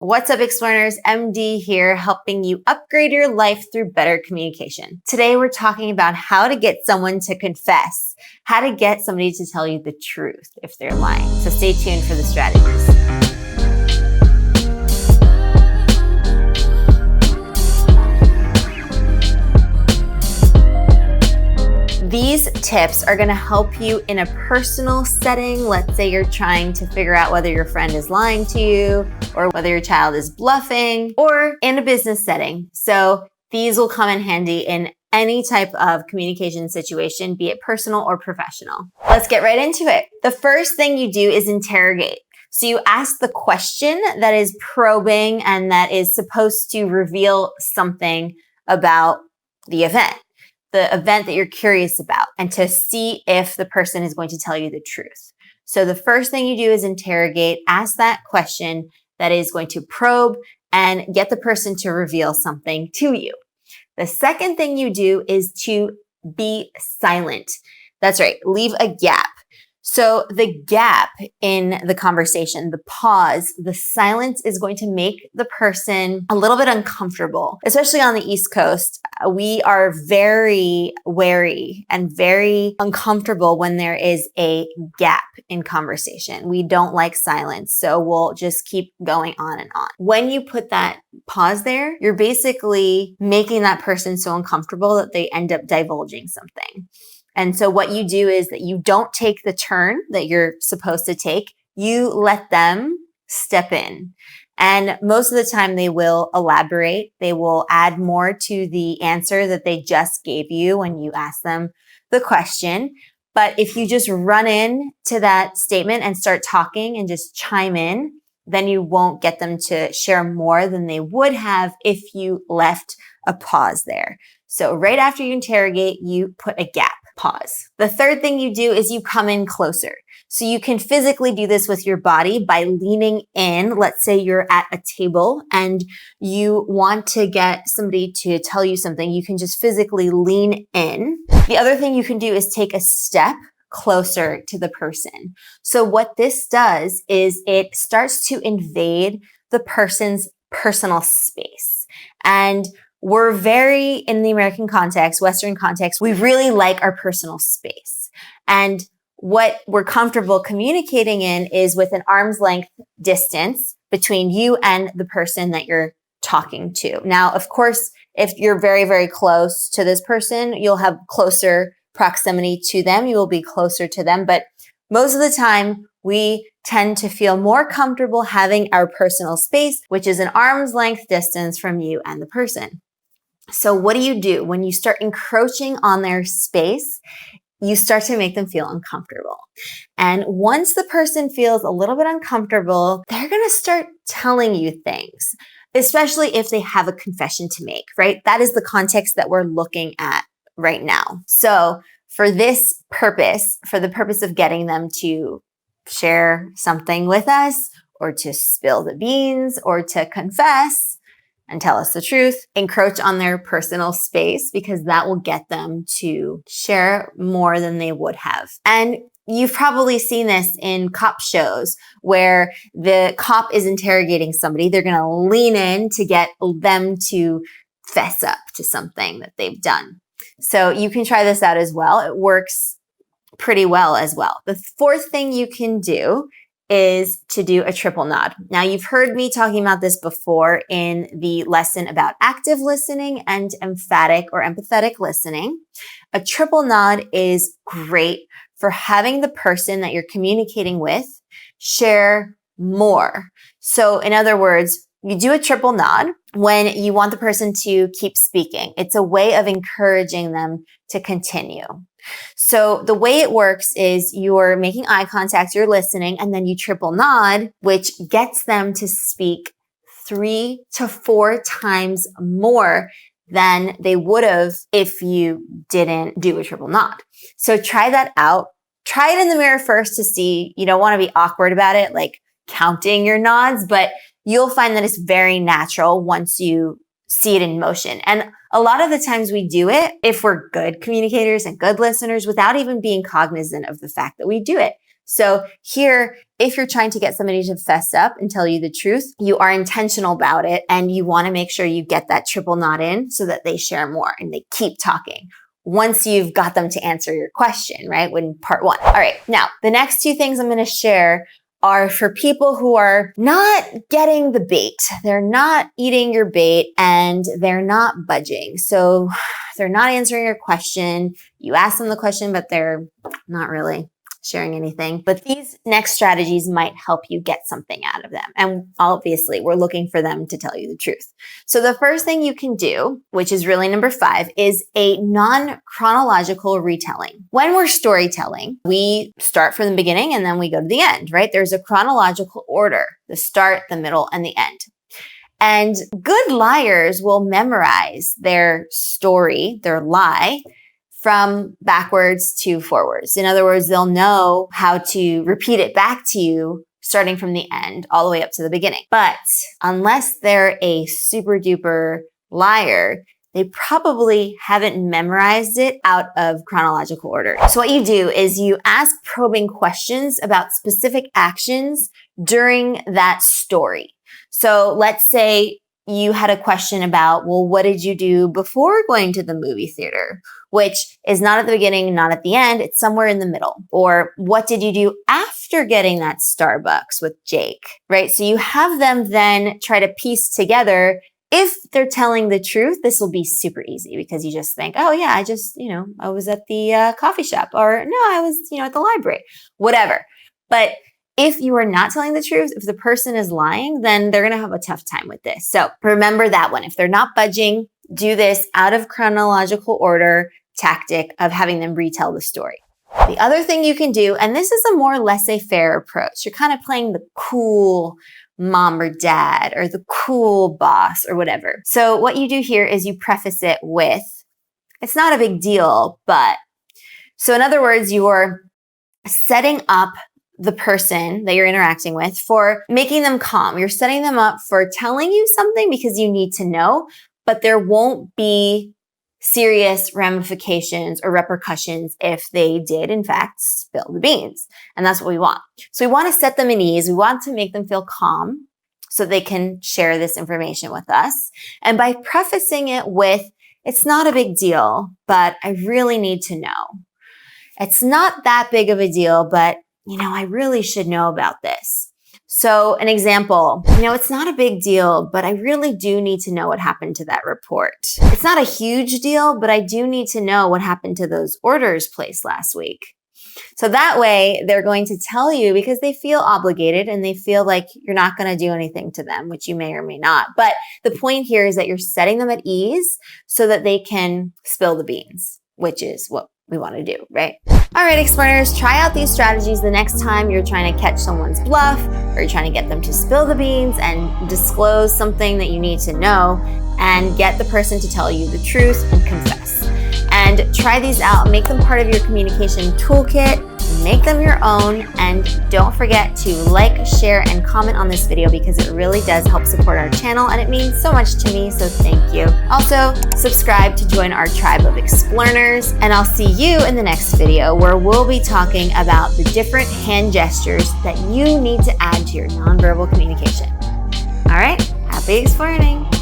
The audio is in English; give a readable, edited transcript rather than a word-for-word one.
What's up, Explearners? MD here, helping you upgrade your life through better communication. Today, we're talking about how to get someone to confess, how to get somebody to tell you the truth if they're lying. So stay tuned for the strategies. These tips are going to help you in a personal setting. Let's say you're trying to figure out whether your friend is lying to you or whether your child is bluffing, or in a business setting. So these will come in handy in any type of communication situation, be it personal or professional. Let's get right into it. The first thing you do is interrogate. So you ask the question that is probing and that is supposed to reveal something about the event that you're curious about, and to see if the person is going to tell you the truth. So the first thing you do is interrogate, ask that question that is going to probe and get the person to reveal something to you. The second thing you do is to be silent. That's right, leave a gap. So the gap in the conversation, the pause, the silence is going to make the person a little bit uncomfortable. Especially on the East Coast, we are very wary and very uncomfortable when there is a gap in conversation. We don't like silence, so we'll just keep going on and on. When you put that pause there, you're basically making that person so uncomfortable that they end up divulging something. And so what you do is that you don't take the turn that you're supposed to take. You let them step in. And most of the time they will elaborate. They will add more to the answer that they just gave you when you ask them the question. But if you just run in to that statement and start talking and just chime in, then you won't get them to share more than they would have if you left a pause there. So right after you interrogate, you put a gap. Pause. The third thing you do is you come in closer. So you can physically do this with your body by leaning in. Let's say you're at a table and you want to get somebody to tell you something. You can just physically lean in. The other thing you can do is take a step closer to the person. So what this does is it starts to invade the person's personal space. And we're very, in the American context, Western context, we really like our personal space. And what we're comfortable communicating in is with an arm's length distance between you and the person that you're talking to. Now, of course, if you're very, very close to this person, you'll have closer proximity to them. You will be closer to them. But most of the time, we tend to feel more comfortable having our personal space, which is an arm's length distance from you and the person. So what do? When you start encroaching on their space, you start to make them feel uncomfortable. And once the person feels a little bit uncomfortable, they're going to start telling you things, especially if they have a confession to make, right? That is the context that we're looking at right now. So for this purpose, for the purpose of getting them to share something with us, or to spill the beans, or to confess and tell us the truth, encroach on their personal space, because that will get them to share more than they would have. And you've probably seen this in cop shows where the cop is interrogating somebody. They're going to lean in to get them to fess up to something that they've done. So you can try this out as well. It works pretty well as well. The fourth thing you can do is to do a triple nod. Now, you've heard me talking about this before in the lesson about active listening and emphatic or empathetic listening. A triple nod is great for having the person that you're communicating with share more. So in other words, you do a triple nod when you want the person to keep speaking. It's a way of encouraging them to continue. So the way it works is you're making eye contact, you're listening, and then you triple nod, which gets them to speak 3 to 4 times more than they would have if you didn't do a triple nod. So try that out. Try it in the mirror first to see. You don't want to be awkward about it, like counting your nods, but you'll find that it's very natural once you see it in motion. And a lot of the times we do it, if we're good communicators and good listeners, without even being cognizant of the fact that we do it. So here, if you're trying to get somebody to fess up and tell you the truth, you are intentional about it and you want to make sure you get that triple knot in so that they share more and they keep talking once you've got them to answer your question, right? When part one. All right. Now, the next two things I'm going to share are for people who are not getting the bait. They're not eating your bait and they're not budging. So they're not answering your question. You ask them the question, but they're not really sharing anything. But these next strategies might help you get something out of them. And obviously, we're looking for them to tell you the truth. So the first thing you can do, which is really number 5, is a non-chronological retelling. When we're storytelling, we start from the beginning and then we go to the end, right? There's a chronological order, the start, the middle, and the end. And good liars will memorize their story, their lie, from backwards to forwards. In other words, they'll know how to repeat it back to you starting from the end all the way up to the beginning. But unless they're a super duper liar, they probably haven't memorized it out of chronological order. So what you do is you ask probing questions about specific actions during that story. So let's say you had a question about, well, what did you do before going to the movie theater? Which is not at the beginning, not at the end. It's somewhere in the middle. Or what did you do after getting that Starbucks with Jake, right? So you have them then try to piece together. If they're telling the truth, this will be super easy because you just think, oh yeah, I was at the coffee shop, or no, I was, at the library, whatever. But if you are not telling the truth, if the person is lying, then they're going to have a tough time with this. So remember that one. If they're not budging, do this out of chronological order tactic of having them retell the story. The other thing you can do, and this is a more laissez-faire approach, you're kind of playing the cool mom or dad or the cool boss or whatever. So what you do here is you preface it with, it's not a big deal, but. So in other words, you're setting up the person that you're interacting with for making them calm. You're setting them up for telling you something because you need to know, but there won't be serious ramifications or repercussions if they did, in fact, spill the beans. And that's what we want. So we want to set them at ease. We want to make them feel calm so they can share this information with us. And by prefacing it with, it's not a big deal, but I really need to know. It's not that big of a deal, but I really should know about this. So an example, it's not a big deal, but I really do need to know what happened to that report. It's not a huge deal, but I do need to know what happened to those orders placed last week. So that way they're going to tell you because they feel obligated and they feel like you're not going to do anything to them, which you may or may not. But the point here is that you're setting them at ease so that they can spill the beans, which is what we want to do, right? All right, Explearners, try out these strategies the next time you're trying to catch someone's bluff or you're trying to get them to spill the beans and disclose something that you need to know and get the person to tell you the truth and confess. And try these out, make them part of your communication toolkit, make them your own, and don't forget to like, share, and comment on this video because it really does help support our channel and it means so much to me, so thank you. Also, subscribe to join our tribe of Explearners, and I'll see you in the next video where we'll be talking about the different hand gestures that you need to add to your nonverbal communication. All right, happy Explearning!